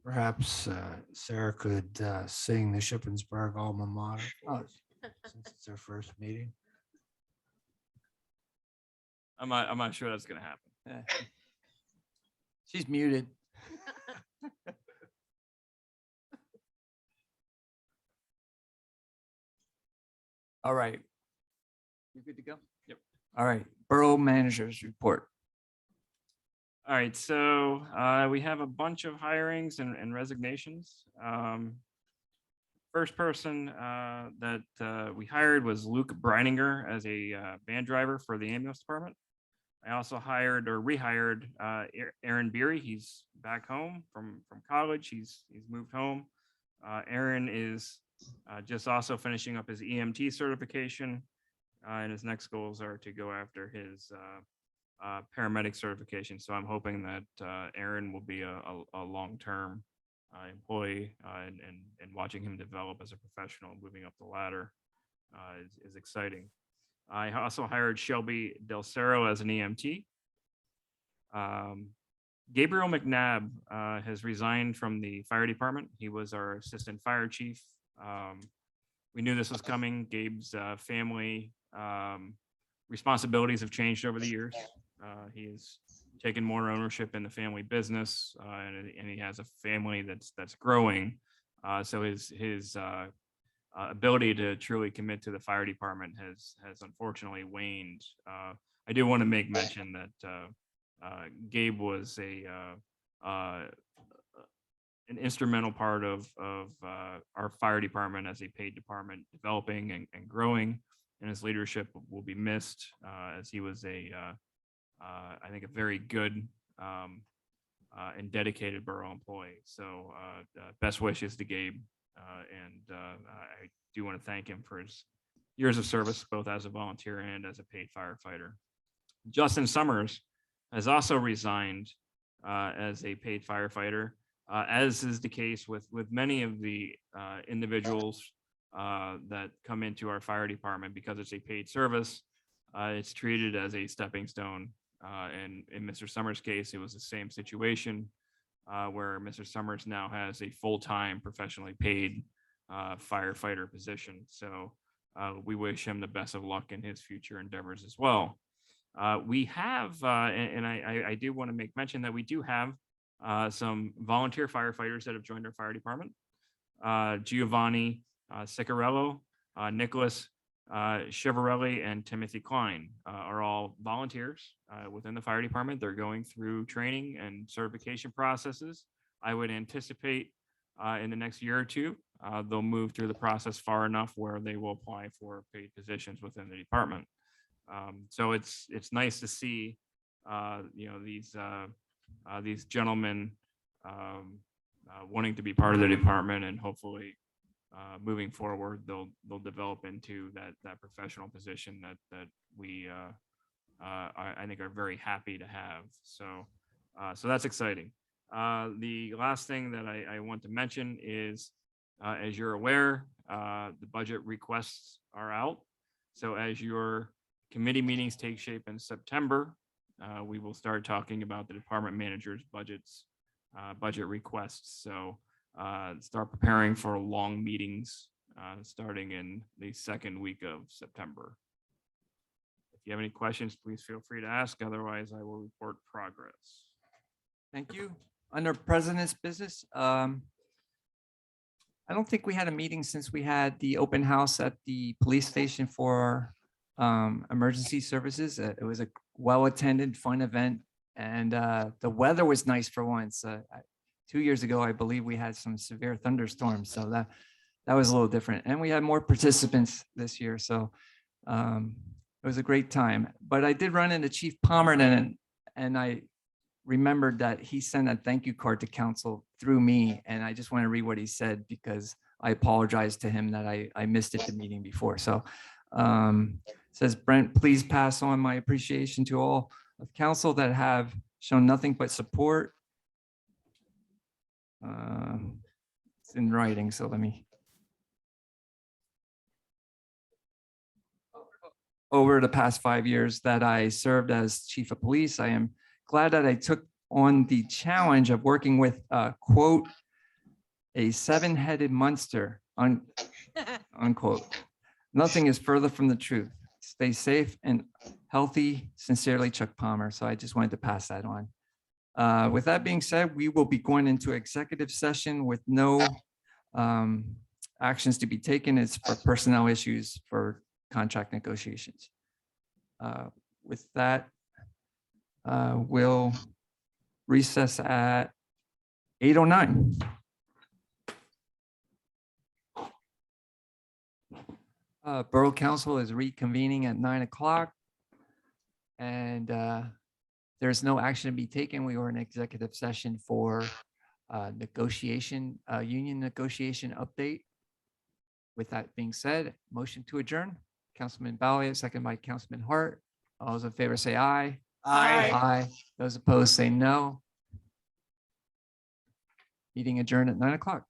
Perhaps Sarah could sing the Shippensburg alma mater for Oh. us, since it's our first meeting. I'm not sure that's gonna happen. Eh. She's muted. All right. You good to go? Yep. All right, Borough Managers Report. All right, so we have a bunch of hirings and resignations. First person that we hired was Luke Breininger as a van driver for the ambulance department. I also hired or rehired Aaron Beery. He's back home from college. He's moved home. Aaron is just also finishing up his EMT certification, and his next goals are to go after his paramedic certification. So I'm hoping that Aaron will be a long-term employee, and watching him develop as a professional, moving up the ladder is exciting. I also hired Shelby Del Cerro as an EMT. Gabriel McNabb has resigned from the fire department. He was our assistant fire chief. We knew this was coming. Gabe's family responsibilities have changed over the years. He has taken more ownership in the family business, and he has a family that's growing. So his ability to truly commit to the fire department has unfortunately waned. I do want to make mention that Gabe was an instrumental part of our fire department as a paid department, developing and growing, and his leadership will be missed, as he was I think a very good and dedicated borough employee. So best wishes to Gabe, and I do want to thank him for his years of service, both as a volunteer and as a paid firefighter. Justin Summers has also resigned as a paid firefighter, as is the case with many of the individuals that come into our fire department. Because it's a paid service, it's treated as a stepping stone. And in Mr. Summers' case, it was the same situation, where Mr. Summers now has a full-time professionally paid firefighter position. So we wish him the best of luck in his future endeavors as well. We have, and I do want to make mention that we do have some volunteer firefighters that have joined our fire department. Giovanni Ciccarello, Nicholas Chiavarelli, and Timothy Klein are all volunteers within the fire department. They're going through training and certification processes. I would anticipate in the next year or two, they'll move through the process far enough where they will apply for paid positions within the department. So it's nice to see, these gentlemen wanting to be part of the department, and hopefully moving forward, they'll develop into that professional position that we I think are very happy to have. So that's exciting. The last thing that I want to mention is, as you're aware, the budget requests are out. So as your committee meetings take shape in September, we will start talking about the department manager's budget requests. So start preparing for long meetings starting in the second week of September. If you have any questions, please feel free to ask. Otherwise, I will report progress. Thank you. Under president's business, I don't think we had a meeting since we had the open house at the police station for emergency services. It was a well-attended, fun event, and the weather was nice for once. 2 years ago, I believe we had some severe thunderstorms, so that was a little different. And we had more participants this year, so it was a great time. But I did run into Chief Palmerton, and I remembered that he sent a thank you card to council through me, and I just want to read what he said because I apologized to him that I missed it the meeting before. So says, Brent, please pass on my appreciation to all of council that have shown nothing but support. It's in writing, so let me. Over the past 5 years that I served as chief of police, I am glad that I took on the challenge of working with, quote, a seven-headed monster, unquote. Nothing is further from the truth. Stay safe and healthy. Sincerely, Chuck Palmer. So I just wanted to pass that on. With that being said, we will be going into executive session with no actions to be taken. It's for personnel issues for contract negotiations. With that, we'll recess at 8:09. Borough Council is reconvening at 9 o'clock. And there's no action to be taken. We were in executive session for union negotiation update. With that being said, motion to adjourn. Councilman Balliet, second by Councilman Hart. All those in favor say aye. Aye. Aye. Those opposed say no. Meeting adjourned at 9 o'clock.